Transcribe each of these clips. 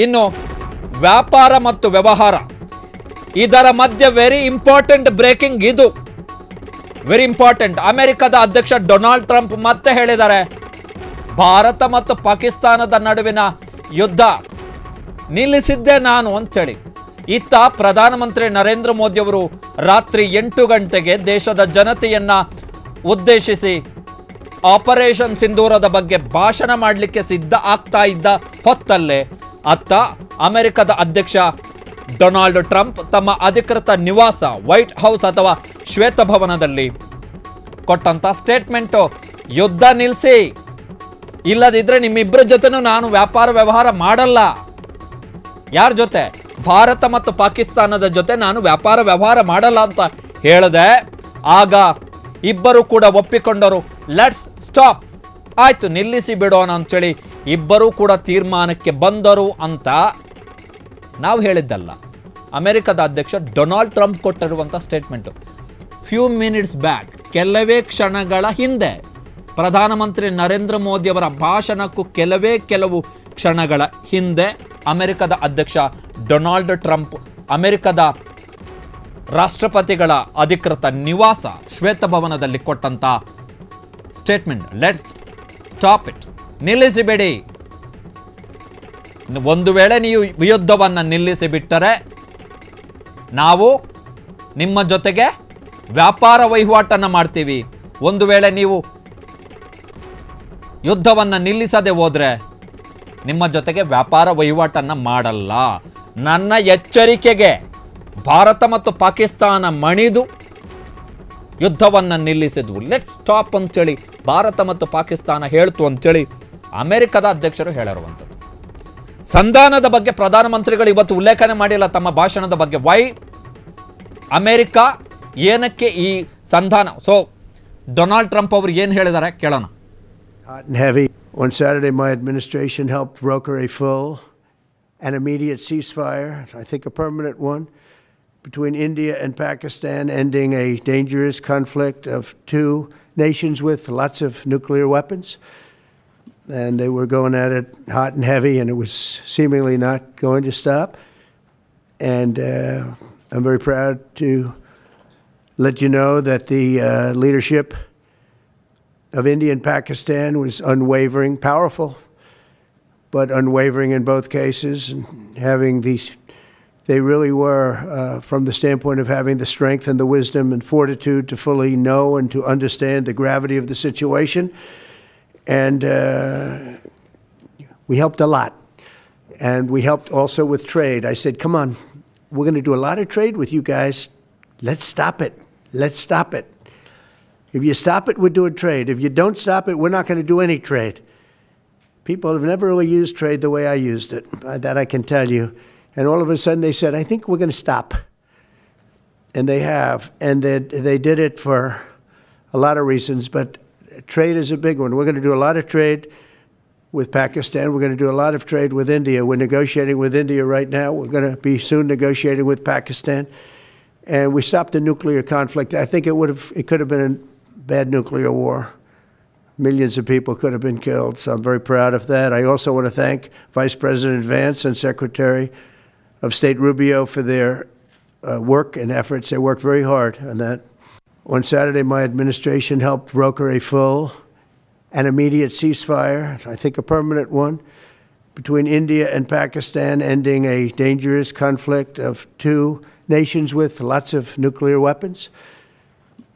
ಇನ್ನು ವ್ಯಾಪಾರ ಮತ್ತು ವ್ಯವಹಾರ ಇದರ ಮಧ್ಯೆ ವೆರಿ ಇಂಪಾರ್ಟೆಂಟ್ ಬ್ರೇಕಿಂಗ್ ಇದು, ವೆರಿ ಇಂಪಾರ್ಟೆಂಟ್. ಅಮೆರಿಕದ ಅಧ್ಯಕ್ಷ ಡೊನಾಲ್ಡ್ ಟ್ರಂಪ್ ಮತ್ತೆ ಹೇಳಿದ್ದಾರೆ, ಭಾರತ ಮತ್ತು ಪಾಕಿಸ್ತಾನದ ನಡುವಿನ ಯುದ್ಧ ನಿಲ್ಲಿಸಿದ್ದೆ ನಾನು ಅಂತೇಳಿ. ಇತ್ತ ಪ್ರಧಾನಮಂತ್ರಿ ನರೇಂದ್ರ ಮೋದಿ ಅವರು ರಾತ್ರಿ 8 ಗಂಟೆಗೆ ದೇಶದ ಜನತೆಯನ್ನ ಉದ್ದೇಶಿಸಿ ಆಪರೇಷನ್ ಸಿಂಧೂರದ ಬಗ್ಗೆ ಭಾಷಣ ಮಾಡಲಿಕ್ಕೆ ಸಿದ್ಧ ಆಗ್ತಾ ಇದ್ದ ಹೊತ್ತಲ್ಲೇ ಅತ್ತ ಅಮೆರಿಕದ ಅಧ್ಯಕ್ಷ ಡೊನಾಲ್ಡ್ ಟ್ರಂಪ್ ತಮ್ಮ ಅಧಿಕೃತ ನಿವಾಸ ವೈಟ್ ಹೌಸ್ ಅಥವಾ ಶ್ವೇತಭವನದಲ್ಲಿ ಕೊಟ್ಟಂತ ಸ್ಟೇಟ್ಮೆಂಟು, ಯುದ್ಧ ನಿಲ್ಲಿಸಿ, ಇಲ್ಲದಿದ್ರೆ ನಿಮ್ಮಿಬ್ಬರ ಜೊತೆನೂ ನಾನು ವ್ಯಾಪಾರ ವ್ಯವಹಾರ ಮಾಡಲ್ಲ. ಯಾರ ಜೊತೆ? ಭಾರತ ಮತ್ತು ಪಾಕಿಸ್ತಾನದ ಜೊತೆ ನಾನು ವ್ಯಾಪಾರ ವ್ಯವಹಾರ ಮಾಡಲ್ಲ ಅಂತ ಹೇಳಿದೆ. ಆಗ ಇಬ್ಬರು ಕೂಡ ಒಪ್ಪಿಕೊಂಡರು, ಲೆಟ್ಸ್ ಸ್ಟಾಪ್, ಆಯ್ತು ನಿಲ್ಲಿಸಿ ಬಿಡೋಣ ಅಂತೇಳಿ ಇಬ್ಬರೂ ಕೂಡ ತೀರ್ಮಾನಕ್ಕೆ ಬಂದರು ಅಂತ ನಾವು ಹೇಳಿದ್ದಲ್ಲ. ಅಮೆರಿಕದ ಅಧ್ಯಕ್ಷ ಡೊನಾಲ್ಡ್ ಟ್ರಂಪ್ ಕೊಟ್ಟಿರುವಂಥ ಸ್ಟೇಟ್ಮೆಂಟು ಫ್ಯೂ ಮಿನಿಟ್ಸ್ ಬ್ಯಾಕ್, ಕೆಲವೇ ಕ್ಷಣಗಳ ಹಿಂದೆ ಪ್ರಧಾನಮಂತ್ರಿ ನರೇಂದ್ರ ಮೋದಿ ಅವರ ಭಾಷಣಕ್ಕೂ ಕೆಲವು ಕ್ಷಣಗಳ ಹಿಂದೆ ಅಮೆರಿಕದ ಅಧ್ಯಕ್ಷ ಡೊನಾಲ್ಡ್ ಟ್ರಂಪ್ ಅಮೆರಿಕದ ರಾಷ್ಟ್ರಪತಿಗಳ ಅಧಿಕೃತ ನಿವಾಸ ಶ್ವೇತಭವನದಲ್ಲಿ ಕೊಟ್ಟಂತ ಸ್ಟೇಟ್ಮೆಂಟ್, ಲೆಟ್ಸ್ ಸ್ಟಾಪ್ ಇಟ್, ನಿಲ್ಲಿಸಿಬೇಡಿ. ಒಂದು ವೇಳೆ ನೀವು ಯುದ್ಧವನ್ನು ನಿಲ್ಲಿಸಿ ಬಿಟ್ಟರೆ ನಾವು ನಿಮ್ಮ ಜೊತೆಗೆ ವ್ಯಾಪಾರ ವಹಿವಾಟನ್ನು ಮಾಡ್ತೀವಿ. ಒಂದು ವೇಳೆ ನೀವು ಯುದ್ಧವನ್ನು ನಿಲ್ಲಿಸದೆ ಹೋದ್ರೆ ನಿಮ್ಮ ಜೊತೆಗೆ ವ್ಯಾಪಾರ ವಹಿವಾಟನ್ನು ಮಾಡಲ್ಲ. ನನ್ನ ಎಚ್ಚರಿಕೆಗೆ ಭಾರತ ಮತ್ತು ಪಾಕಿಸ್ತಾನ ಮಣಿದು ಯುದ್ಧವನ್ನು ನಿಲ್ಲಿಸಿದ್ವು. ಲೆಟ್ಸ್ ಸ್ಟಾಪ್ ಅಂತೇಳಿ ಭಾರತ ಮತ್ತು ಪಾಕಿಸ್ತಾನ ಹೇಳ್ತು ಅಂತೇಳಿ ಅಮೆರಿಕದ ಅಧ್ಯಕ್ಷರು ಹೇಳಿರುವಂಥದ್ದು. ಸಂಧಾನದ ಬಗ್ಗೆ ಪ್ರಧಾನಮಂತ್ರಿಗಳು ಇವತ್ತು ಉಲ್ಲೇಖನೆ ಮಾಡಿಲ್ಲ ತಮ್ಮ ಭಾಷಣದ ಬಗ್ಗೆ. ವೈ ಅಮೆರಿಕ ಏನಕ್ಕೆ ಈ ಸಂಧಾನ? ಸೊ ಡೊನಾಲ್ಡ್ ಟ್ರಂಪ್ ಅವರು ಏನು ಹೇಳಿದ್ದಾರೆ ಕೇಳೋಣ. Hot and heavy. On Saturday, my administration helped broker a full and immediate ceasefire, I think a permanent one, between India and Pakistan, ending a dangerous conflict of two nations with lots of nuclear weapons. And they were going at it hot and heavy, and it was seemingly not going to stop. And I'm very proud to let you know that the leadership of India and Pakistan was unwavering, powerful, but unwavering in both cases, and having these, they really were, from the standpoint of having the strength and the wisdom and fortitude to fully know and to understand the gravity of the situation. And we helped a lot. And we helped also with trade. I said, come on, we're going to do a lot of trade with you guys. Let's stop it. Let's stop it. If you stop it, we're doing trade. If you don't stop it, we're not going to do any trade. People have never really used trade the way I used it. That I can tell you. And all of a sudden they said, I think we're going to stop. And they have. And they did it for a lot of reasons, but trade is a big one. We're going to do a lot of trade with Pakistan. We're going to do a lot of trade with India. We're negotiating with India right now. We're going to be soon negotiating with Pakistan. And we stopped the nuclear conflict. I think it could have been a bad nuclear war. Millions of people could have been killed. So I'm very proud of that. I also want to thank Vice President Vance and Secretary of State Rubio for their work and efforts. They worked very hard on that. On Saturday, my administration helped broker a full and immediate ceasefire, I think a permanent one, between India and Pakistan, ending a dangerous conflict of two nations with lots of nuclear weapons.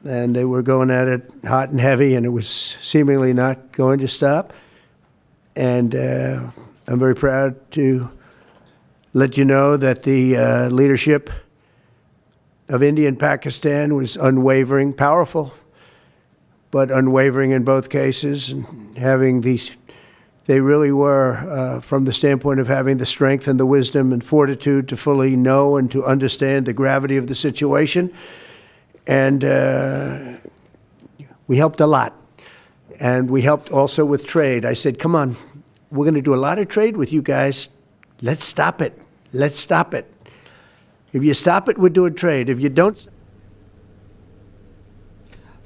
And they were going at it hot and heavy, and it was seemingly not going to stop. And I'm very proud to let you know that the leadership of India and Pakistan was unwavering, powerful, but unwavering in both cases, and having these, they really were, from the standpoint of having the strength and the wisdom and fortitude to fully know and to understand the gravity of the situation. And we helped a lot. And we helped also with trade. I said, come on, we're going to do a lot of trade with you guys. Let's stop it. Let's stop it. If you stop it, we're doing trade. If you don't...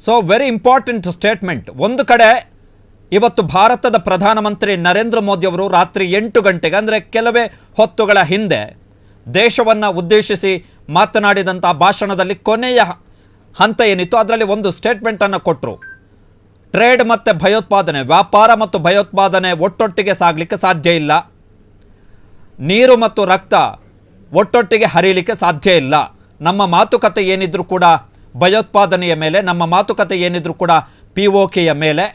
so very important statement. ಒಂದು ಕಡೆ ಇವತ್ತು ಭಾರತದ ಪ್ರಧಾನಮಂತ್ರಿ ನರೇಂದ್ರ ಮೋದಿ ಅವರು ರಾತ್ರಿ 8 ಗಂಟೆಗೆ ಅಂದರೆ ಕೆಲವೇ ಹೊತ್ತುಗಳ ಹಿಂದೆ ದೇಶವನ್ನು ಉದ್ದೇಶಿಸಿ ಮಾತನಾಡಿದಂಥ ಭಾಷಣದಲ್ಲಿ ಕೊನೆಯ ಹಂತ ಏನಿತ್ತು ಅದರಲ್ಲಿ ಒಂದು ಸ್ಟೇಟ್ಮೆಂಟನ್ನು ಕೊಟ್ಟರು. ಟ್ರೇಡ್ ಮತ್ತು ಭಯೋತ್ಪಾದನೆ, ವ್ಯಾಪಾರ ಮತ್ತು ಭಯೋತ್ಪಾದನೆ ಒಟ್ಟೊಟ್ಟಿಗೆ ಸಾಗಲಿಕ್ಕೆ ಸಾಧ್ಯ ಇಲ್ಲ. ನೀರು ಮತ್ತು ರಕ್ತ ಒಟ್ಟೊಟ್ಟಿಗೆ ಹರಿಯಲಿಕ್ಕೆ ಸಾಧ್ಯ ಇಲ್ಲ. ನಮ್ಮ ಮಾತುಕತೆ ಏನಿದ್ರು ಕೂಡ ಭಯೋತ್ಪಾದನೆಯ ಮೇಲೆ, ನಮ್ಮ ಮಾತುಕತೆ ಏನಿದ್ರು ಕೂಡ POKಯ ಮೇಲೆ,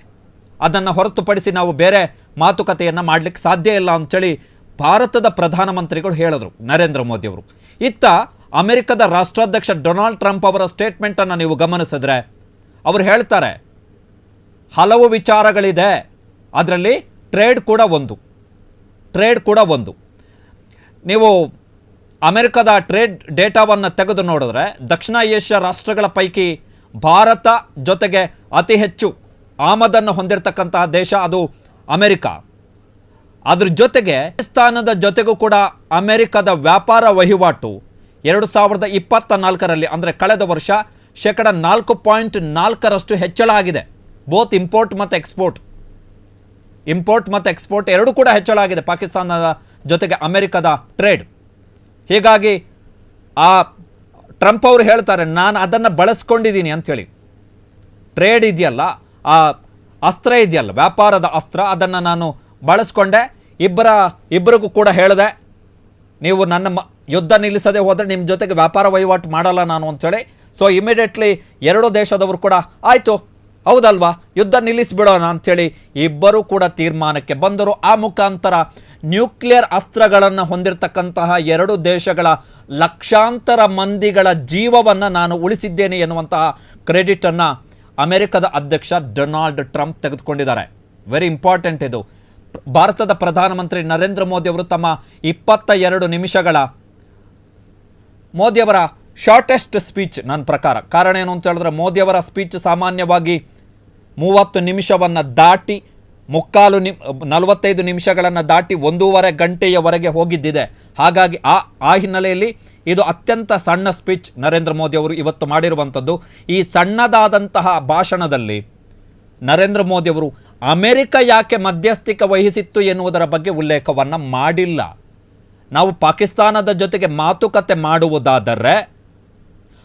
ಅದನ್ನು ಹೊರತುಪಡಿಸಿ ನಾವು ಬೇರೆ ಮಾತುಕತೆಯನ್ನು ಮಾಡಲಿಕ್ಕೆ ಸಾಧ್ಯ ಇಲ್ಲ ಅಂಥೇಳಿ ಭಾರತದ ಪ್ರಧಾನಮಂತ್ರಿಗಳು ಹೇಳಿದ್ರು ನರೇಂದ್ರ ಮೋದಿ ಅವರು. ಇತ್ತ ಅಮೆರಿಕದ ರಾಷ್ಟ್ರಾಧ್ಯಕ್ಷ ಡೊನಾಲ್ಡ್ ಟ್ರಂಪ್ ಅವರ ಸ್ಟೇಟ್ಮೆಂಟನ್ನು ನೀವು ಗಮನಿಸಿದ್ರೆ ಅವರು ಹೇಳ್ತಾರೆ ಹಲವು ವಿಚಾರಗಳಿದೆ, ಅದರಲ್ಲಿ ಟ್ರೇಡ್ ಕೂಡ ಒಂದು. ನೀವು ಅಮೆರಿಕದ ಟ್ರೇಡ್ ಡೇಟಾವನ್ನು ತೆಗೆದು ನೋಡಿದ್ರೆ ದಕ್ಷಿಣ ಏಷ್ಯಾ ರಾಷ್ಟ್ರಗಳ ಪೈಕಿ ಭಾರತ ಜೊತೆಗೆ ಅತಿ ಹೆಚ್ಚು ಆಮದನ್ನು ಹೊಂದಿರತಕ್ಕಂತಹ ದೇಶ ಅದು ಅಮೆರಿಕ. ಅದ್ರ ಜೊತೆಗೆ ಪಾಕಿಸ್ತಾನದ ಜೊತೆಗೂ ಕೂಡ ಅಮೆರಿಕದ ವ್ಯಾಪಾರ ವಹಿವಾಟು 2024ರಲ್ಲಿ ಅಂದರೆ ಕಳೆದ ವರ್ಷ 4.4% ಹೆಚ್ಚಳ ಆಗಿದೆ. ಬೋತ್ ಇಂಪೋರ್ಟ್ ಮತ್ತು ಎಕ್ಸ್ಪೋರ್ಟ್ ಎರಡೂ ಕೂಡ ಹೆಚ್ಚಳ ಆಗಿದೆ ಪಾಕಿಸ್ತಾನದ ಜೊತೆಗೆ ಅಮೆರಿಕದ ಟ್ರೇಡ್. ಹೀಗಾಗಿ ಆ ಟ್ರಂಪ್ ಅವರು ಹೇಳ್ತಾರೆ ನಾನು ಅದನ್ನು ಬಳಸ್ಕೊಂಡಿದ್ದೀನಿ ಅಂಥೇಳಿ. ಟ್ರೇಡ್ ಇದೆಯಲ್ಲ, ಆ ಅಸ್ತ್ರ ಇದೆಯಲ್ಲ, ವ್ಯಾಪಾರದ ಅಸ್ತ್ರ, ಅದನ್ನು ನಾನು ಬಳಸ್ಕೊಂಡೆ. ಇಬ್ಬರಿಗೂ ಕೂಡ ಹೇಳಿದೆ ನೀವು ನನ್ನ ಯುದ್ಧ ನಿಲ್ಲಿಸದೆ ಹೋದರೆ ನಿಮ್ಮ ಜೊತೆಗೆ ವ್ಯಾಪಾರ ವಹಿವಾಟು ಮಾಡಲ್ಲ ನಾನು ಅಂಥೇಳಿ. ಸೊ ಇಮಿಡಿಯೇಟ್ಲಿ ಎರಡೂ ದೇಶದವರು ಕೂಡ ಆಯಿತು ಹೌದಲ್ವಾ ಯುದ್ಧ ನಿಲ್ಲಿಸಿಬಿಡೋಣ ಅಂಥೇಳಿ ಇಬ್ಬರೂ ಕೂಡ ತೀರ್ಮಾನಕ್ಕೆ ಬಂದರು. ಆ ಮುಖಾಂತರ ನ್ಯೂಕ್ಲಿಯರ್ ಅಸ್ತ್ರಗಳನ್ನು ಹೊಂದಿರತಕ್ಕಂತಹ ಎರಡು ದೇಶಗಳ ಲಕ್ಷಾಂತರ ಮಂದಿಗಳ ಜೀವವನ್ನು ನಾನು ಉಳಿಸಿದ್ದೇನೆ ಎನ್ನುವಂತಹ ಕ್ರೆಡಿಟನ್ನು ಅಮೆರಿಕದ ಅಧ್ಯಕ್ಷ ಡೊನಾಲ್ಡ್ ಟ್ರಂಪ್ ತೆಗೆದುಕೊಂಡಿದ್ದಾರೆ. ವೆರಿ ಇಂಪಾರ್ಟೆಂಟ್ ಇದು. ಭಾರತದ ಪ್ರಧಾನಮಂತ್ರಿ ನರೇಂದ್ರ ಮೋದಿ ಅವರು ತಮ್ಮ 22 ನಿಮಿಷಗಳ ಮೋದಿಯವರ ಶಾರ್ಟೆಸ್ಟ್ ಸ್ಪೀಚ್ ನನ್ನ ಪ್ರಕಾರ. ಕಾರಣ ಏನು ಅಂತ ಹೇಳಿದ್ರೆ ಮೋದಿಯವರ ಸ್ಪೀಚ್ ಸಾಮಾನ್ಯವಾಗಿ 30 ನಿಮಿಷವನ್ನು ದಾಟಿ 45 ನಿಮಿಷಗಳನ್ನು ದಾಟಿ 1.5 ಗಂಟೆಯವರೆಗೆ ಹೋಗಿದ್ದಿದೆ. ಹಾಗಾಗಿ ಆ ಹಿನ್ನೆಲೆಯಲ್ಲಿ ಇದು ಅತ್ಯಂತ ಸಣ್ಣ ಸ್ಪೀಚ್ ನರೇಂದ್ರ ಮೋದಿ ಅವರು ಇವತ್ತು ಮಾಡಿರುವಂಥದ್ದು. ಈ ಸಣ್ಣದಾದಂತಹ ಭಾಷಣದಲ್ಲಿ ನರೇಂದ್ರ ಮೋದಿ ಅವರು ಅಮೆರಿಕ ಯಾಕೆ ಮಧ್ಯಸ್ಥಿಕೆ ವಹಿಸಿತ್ತು ಎನ್ನುವುದರ ಬಗ್ಗೆ ಉಲ್ಲೇಖವನ್ನು ಮಾಡಿಲ್ಲ. ನಾವು ಪಾಕಿಸ್ತಾನದ ಜೊತೆಗೆ ಮಾತುಕತೆ ಮಾಡುವುದಾದರೆ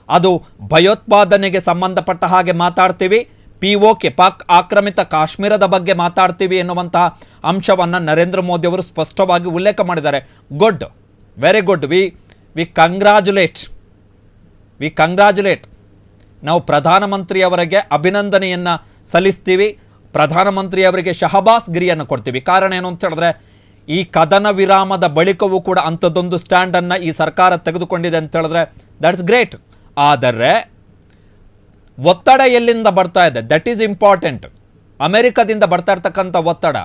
ಅದು ಭಯೋತ್ಪಾದನೆಗೆ ಸಂಬಂಧಪಟ್ಟ ಹಾಗೆ ಮಾತಾಡ್ತೀವಿ, POK ಪಾಕ್ ಆಕ್ರಮಿತ ಕಾಶ್ಮೀರದ ಬಗ್ಗೆ ಮಾತಾಡ್ತೀವಿ ಎನ್ನುವಂತಹ ಅಂಶವನ್ನು ನರೇಂದ್ರ ಮೋದಿ ಅವರು ಸ್ಪಷ್ಟವಾಗಿ ಉಲ್ಲೇಖ ಮಾಡಿದ್ದಾರೆ. Good, very good. We congratulate. ನಾವು ಪ್ರಧಾನಮಂತ್ರಿಯವರಿಗೆ ಅಭಿನಂದನೆಯನ್ನು ಸಲ್ಲಿಸ್ತೀವಿ, ಪ್ರಧಾನಮಂತ್ರಿಯವರಿಗೆ ಶಹಬಾಸ್ ಗಿರಿಯನ್ನು ಕೊಡ್ತೀವಿ. ಕಾರಣ ಏನು ಅಂತ ಹೇಳಿದ್ರೆ ಈ ಕದನ ವಿರಾಮದ ಬಳಿಕವೂ ಕೂಡ ಅಂಥದ್ದೊಂದು ಸ್ಟ್ಯಾಂಡನ್ನು ಈ ಸರ್ಕಾರ ತೆಗೆದುಕೊಂಡಿದೆ ಅಂತ ಹೇಳಿದ್ರೆ ದಟ್ಸ್ ಗ್ರೇಟ್. ಆದರೆ ಒತ್ತಡ ಎಲ್ಲಿಂದ ಬರ್ತಾ ಇದೆ, ದಟ್ ಈಸ್ ಇಂಪಾರ್ಟೆಂಟ್. ಅಮೆರಿಕದಿಂದ ಬರ್ತಾ ಇರ್ತಕ್ಕಂಥ ಒತ್ತಡ.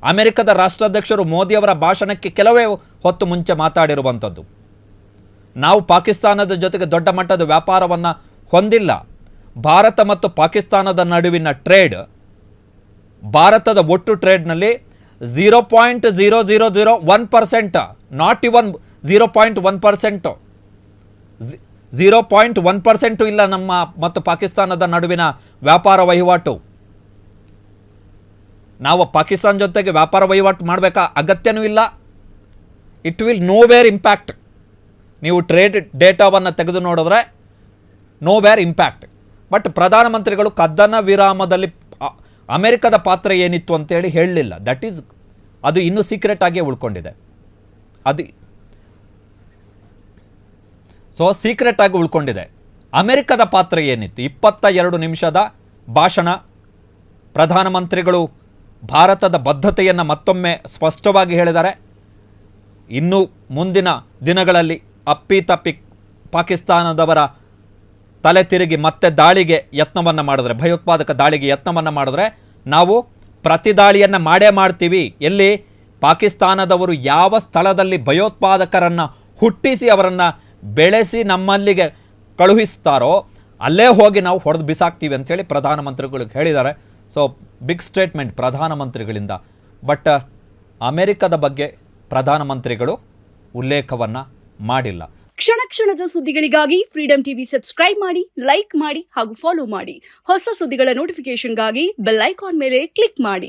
ಅಮೆರಿಕದ ರಾಷ್ಟ್ರಾಧ್ಯಕ್ಷರು ಮೋದಿಯವರ ಭಾಷಣಕ್ಕೆ ಕೆಲವೇ ಹೊತ್ತು ಮುಂಚೆ ಮಾತಾಡಿರುವಂಥದ್ದು ನಾವು ಪಾಕಿಸ್ತಾನದ ಜೊತೆಗೆ ದೊಡ್ಡ ಮಟ್ಟದ ವ್ಯಾಪಾರವನ್ನು ಹೊಂದಿಲ್ಲ. ಭಾರತ ಮತ್ತು ಪಾಕಿಸ್ತಾನದ ನಡುವಿನ ಟ್ರೇಡ್, ಭಾರತದ ಒಟ್ಟು ಟ್ರೇಡ್ನಲ್ಲಿ 0.0001%, ನಾಟ್ ಇವನ್ 0.1%, 0.1% ಇಲ್ಲ ನಮ್ಮ ಮತ್ತು ಪಾಕಿಸ್ತಾನದ ನಡುವಿನ ವ್ಯಾಪಾರ ವಹಿವಾಟು. ನಾವು ಪಾಕಿಸ್ತಾನ ಜೊತೆಗೆ ವ್ಯಾಪಾರ ವಹಿವಾಟು ಮಾಡಬೇಕಾ ಅಗತ್ಯನೂ ಇಲ್ಲ. It will nowhere impact. ನೀವು ಟ್ರೇಡ್ ಡೇಟಾವನ್ನು ತೆಗೆದು ನೋಡಿದ್ರೆ ನೋವೇರ್ ಇಂಪ್ಯಾಕ್ಟ್. ಬಟ್ ಪ್ರಧಾನಮಂತ್ರಿಗಳು ಕದನ ವಿರಾಮದಲ್ಲಿ ಅಮೆರಿಕದ ಪಾತ್ರ ಏನಿತ್ತು ಅಂತೇಳಿ ಹೇಳಲಿಲ್ಲ. ಅದು ಇನ್ನೂ ಸೀಕ್ರೆಟ್ ಆಗಿಯೇ ಉಳ್ಕೊಂಡಿದೆ. ಸೀಕ್ರೆಟ್ ಆಗಿ ಉಳ್ಕೊಂಡಿದೆ. ಅಮೆರಿಕದ ಪಾತ್ರ ಏನಿತ್ತು? 22 ನಿಮಿಷದ ಭಾಷಣ. ಪ್ರಧಾನಮಂತ್ರಿಗಳು ಭಾರತದ ಬದ್ಧತೆಯನ್ನು ಮತ್ತೊಮ್ಮೆ ಸ್ಪಷ್ಟವಾಗಿ ಹೇಳಿದ್ದಾರೆ. ಇನ್ನು ಮುಂದಿನ ದಿನಗಳಲ್ಲಿ ಅಪ್ಪಿತಪ್ಪಿ ಪಾಕಿಸ್ತಾನದವರ ತಲೆ ತಿರುಗಿ ಮತ್ತೆ ದಾಳಿಗೆ ಯತ್ನವನ್ನು ಮಾಡಿದ್ರೆ, ಭಯೋತ್ಪಾದಕ ದಾಳಿಗೆ ಯತ್ನವನ್ನು ಮಾಡಿದ್ರೆ ನಾವು ಪ್ರತಿದಾಳಿಯನ್ನು ಮಾಡೇ ಮಾಡ್ತೀವಿ. ಎಲ್ಲಿ ಪಾಕಿಸ್ತಾನದವರು ಯಾವ ಸ್ಥಳದಲ್ಲಿ ಭಯೋತ್ಪಾದಕರನ್ನು ಹುಟ್ಟಿಸಿ ಅವರನ್ನು ಬೆಳೆಸಿ ನಮ್ಮಲ್ಲಿಗೆ ಕಳುಹಿಸ್ತಾರೋ ಅಲ್ಲೇ ಹೋಗಿ ನಾವು ಹೊಡೆದು ಬಿಸಾಕ್ತೀವಿ ಅಂಥೇಳಿ ಪ್ರಧಾನಮಂತ್ರಿಗಳಿಗೆ ಹೇಳಿದ್ದಾರೆ. ಸೊ ಬಿಗ್ ಸ್ಟೇಟ್ಮೆಂಟ್ ಪ್ರಧಾನಮಂತ್ರಿಗಳಿಂದ. ಬಟ್ ಅಮೆರಿಕದ ಬಗ್ಗೆ ಪ್ರಧಾನಮಂತ್ರಿಗಳು ಉಲ್ಲೇಖವನ್ನು ಮಾಡಿಲ್ಲ. ಕ್ಷಣ ಕ್ಷಣದ ಸುದ್ದಿಗಳಿಗಾಗಿ ಫ್ರೀಡಂ ಟಿವಿ ಸಬ್ಸ್ಕ್ರೈಬ್ ಮಾಡಿ, ಲೈಕ್ ಮಾಡಿ ಹಾಗೂ ಫಾಲೋ ಮಾಡಿ. ಹೊಸ ಸುದ್ದಿಗಳ ನೋಟಿಫಿಕೇಶನ್ಗಾಗಿ ಬೆಲ್ ಐಕಾನ್ ಮೇಲೆ ಕ್ಲಿಕ್ ಮಾಡಿ.